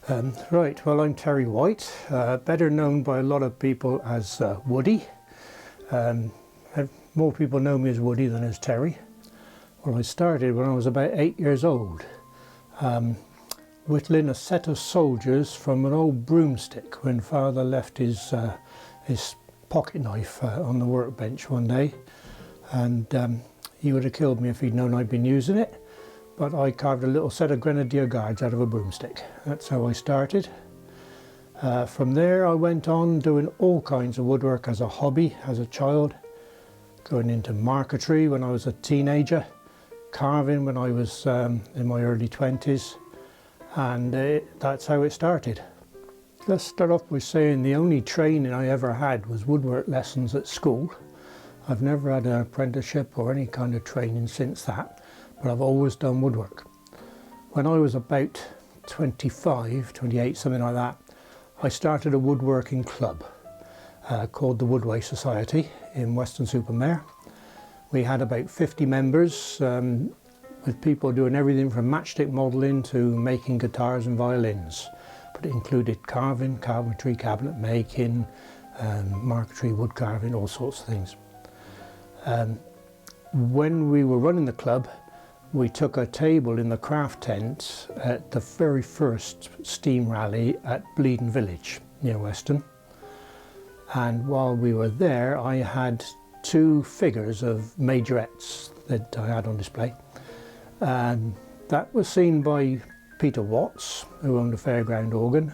Right, well, I'm Terry White, better known by a lot of people as Woody. More people know me as Woody than as Terry. Well, I started when I was about 8 years old, whittling a set of soldiers from an old broomstick when Father left his pocket knife on the workbench one day, and he would have killed me if he'd known I'd been using it. But I carved a little set of Grenadier Guards out of a broomstick. That's how I started. From there I went on doing all kinds of woodwork as a hobby as a child, going into marquetry when I was a teenager, carving when I was in my early 20s, and that's how it started. Let's start off by saying the only training I ever had was woodwork lessons at school. I've never had an apprenticeship or any kind of training since that, but I've always done woodwork. When I was about 25, 28, something like that, I started a woodworking club called the Woodway Society in Weston-super-Mare. We had about 50 members, with people doing everything from matchstick modelling to making guitars and violins. But it included carving, carpentry, cabinet making, marquetry, wood carving, all sorts of things. When we were running the club, we took a table in the craft tent at the very first steam rally at Bleedon Village near Weston. And while we were there, I had two figures of majorettes that I had on display. And that was seen by Peter Watts, who owned a Fairground organ,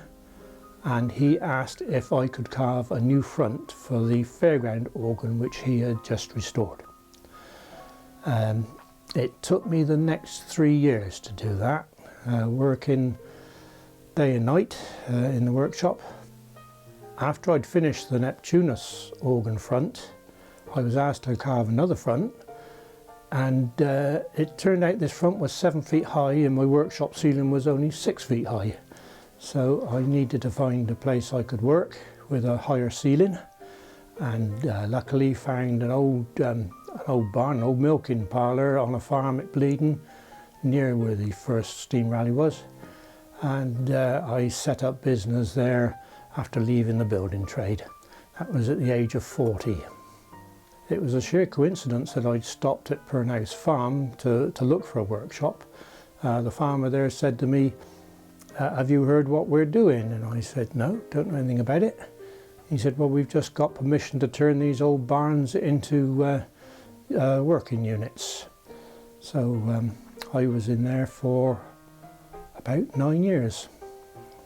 and he asked if I could carve a new front for the Fairground organ which he had just restored. It took me the next 3 years to do that, working day and night in the workshop. After I'd finished the Neptunus organ front, I was asked to carve another front, and it turned out this front was 7 feet high and my workshop ceiling was only 6 feet high. So I needed to find a place I could work with a higher ceiling, and luckily found an old barn, an old milking parlour on a farm at Bleedon, near where the first steam rally was. And I set up business there after leaving the building trade. That was at the age of 40. It was a sheer coincidence that I'd stopped at Pernhouse Farm to look for a workshop. The farmer there said to me, "Have you heard what we're doing?" And I said, "No, don't know anything about it." He said, "Well, we've just got permission to turn these old barns into working units." So I was in there for about 9 years.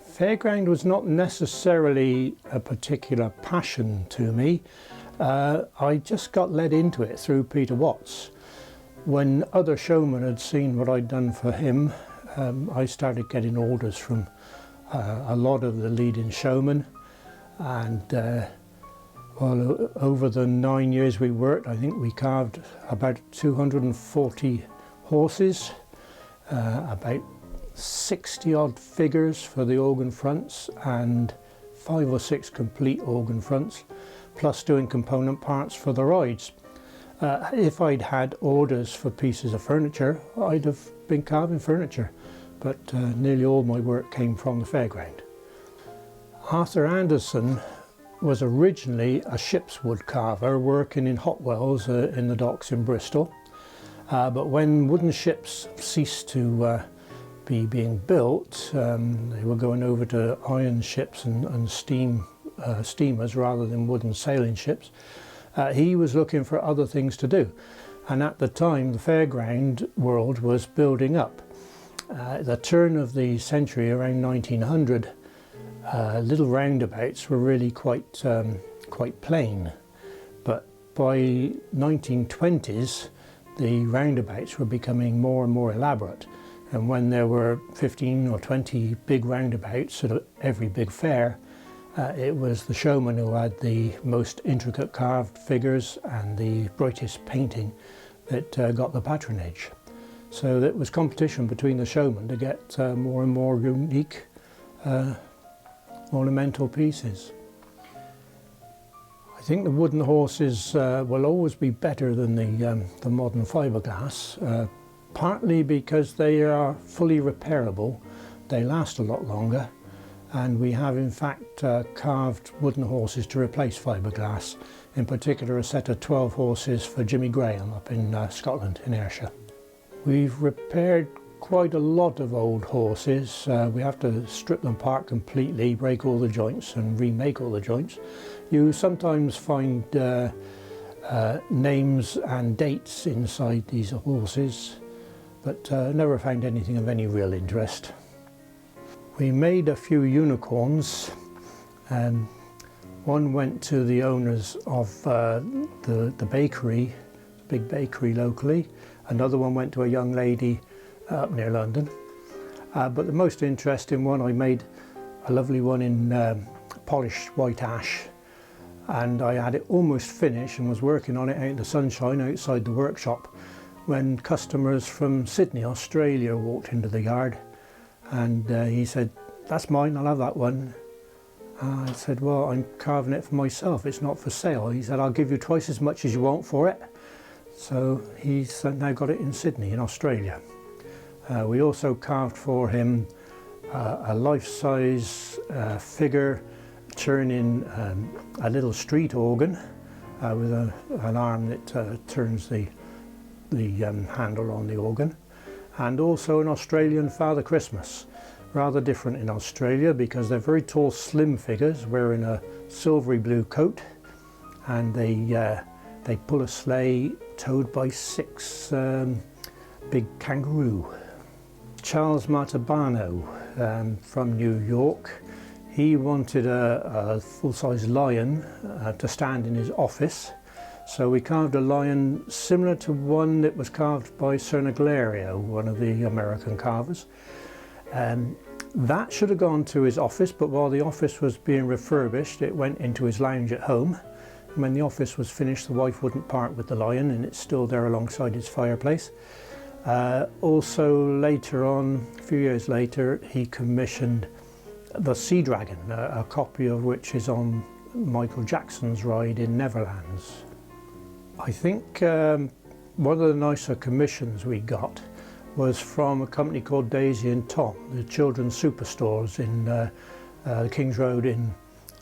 Fairground was not necessarily a particular passion to me. I just got led into it through Peter Watts. When other showmen had seen what I'd done for him, I started getting orders from a lot of the leading showmen, and well, over the 9 years we worked, I think we carved about 240 horses, about 60 odd figures for the organ fronts, and 5 or 6 complete organ fronts, plus doing component parts for the rides. If I'd had orders for pieces of furniture, I'd have been carving furniture, but nearly all my work came from the Fairground. Arthur Anderson was originally a ship's wood carver working in Hotwells in the docks in Bristol, but when wooden ships ceased to be being built, they were going over to iron ships and steamers rather than wooden sailing ships. He was looking for other things to do, and at the time the Fairground world was building up. At the turn of the century, around 1900, little roundabouts were really quite plain, but by 1920s the roundabouts were becoming more and more elaborate, and when there were 15 or 20 big roundabouts at every big fair, it was the showman who had the most intricate carved figures and the brightest painting that got the patronage. So there was competition between the showmen to get more and more unique ornamental pieces. I think the wooden horses will always be better than the modern fiberglass, partly because they are fully repairable, they last a lot longer, and we have in fact carved wooden horses to replace fiberglass, in particular a set of 12 horses for Jimmy Graham up in Scotland, in Ayrshire. We've repaired quite a lot of old horses. We have to strip them apart completely, break all the joints and remake all the joints. You sometimes find names and dates inside these horses, but never found anything of any real interest. We made a few unicorns. One went to the owners of the bakery, big bakery locally. Another one went to a young lady up near London. But the most interesting one, I made a lovely one in polished white ash, and I had it almost finished and was working on it out in the sunshine outside the workshop when customers from Sydney, Australia walked into the yard, and he said, "That's mine, I'll have that one." I said, "Well, I'm carving it for myself, it's not for sale." He said, "I'll give you twice as much as you want for it." So he's now got it in Sydney, in Australia. We also carved for him a life-size figure turning a little street organ with an arm that turns the handle on the organ, and also an Australian Father Christmas. Rather different in Australia because they're very tall, slim figures wearing a silvery blue coat, and they pull a sleigh towed by 6 big kangaroo. Charles Martabano from New York, he wanted a full-size lion to stand in his office, so we carved a lion similar to one that was carved by Sir Naglario, one of the American carvers. That should have gone to his office, but while the office was being refurbished, it went into his lounge at home. And when the office was finished, the wife wouldn't part with the lion, and it's still there alongside his fireplace. Also later on, a few years later, he commissioned the Sea Dragon, a copy of which is on Michael Jackson's ride in Neverlands. I think one of the nicer commissions we got was from a company called Daisy and Tom, the children's superstores in the King's Road in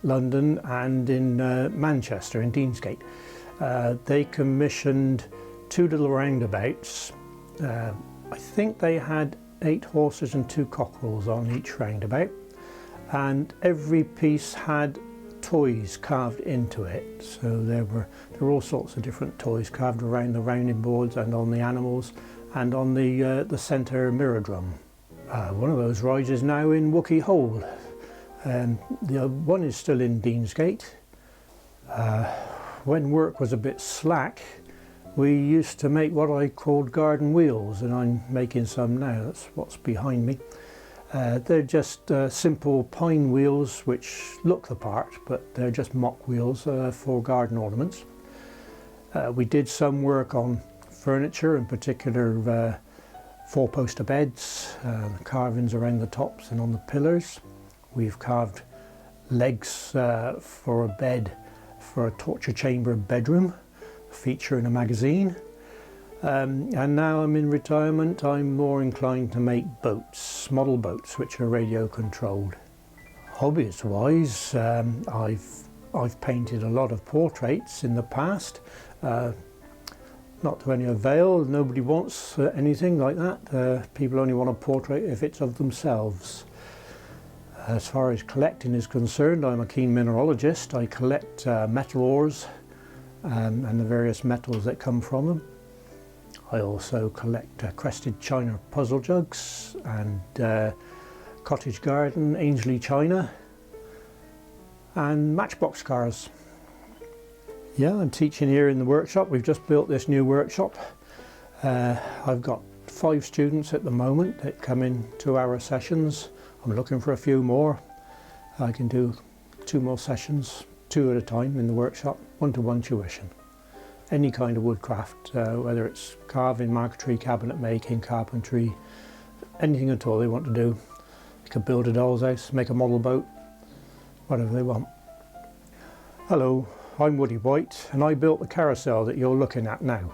London and in Manchester, in Deansgate. They commissioned 2 little roundabouts. I think they had 8 horses and 2 cockerels on each roundabout, and every piece had toys carved into it. So there were all sorts of different toys carved around the rounding boards and on the animals and on the centre mirror drum. One of those rides is now in Wookey Hole. The one is still in Deansgate. When work was a bit slack, we used to make what I called garden wheels, and I'm making some now. That's what's behind me. They're just simple pine wheels which look the part, but they're just mock wheels for garden ornaments. We did some work on furniture, in particular 4-poster beds, carvings around the tops and on the pillars. We've carved legs for a bed for a torture chamber bedroom, a feature in a magazine. And now I'm in retirement, I'm more inclined to make boats, model boats, which are radio controlled. Hobbies wise, I've painted a lot of portraits in the past. Not to any avail, nobody wants anything like that. People only want a portrait if it's of themselves. As far as collecting is concerned, I'm a keen mineralogist. I collect metal ores and the various metals that come from them. I also collect crested china puzzle jugs and cottage garden Ainsley china and matchbox cars. Yeah, I'm teaching here in the workshop. We've just built this new workshop. I've got 5 students at the moment that come in 2-hour sessions. I'm looking for a few more. I can do 2 more sessions, 2 at a time in the workshop, 1-to-1 tuition. Any kind of woodcraft, whether it's carving, marquetry, cabinet making, carpentry, anything at all they want to do. They can build a doll's house, make a model boat, whatever they want. Hello, I'm Woody White, and I built the carousel that you're looking at now.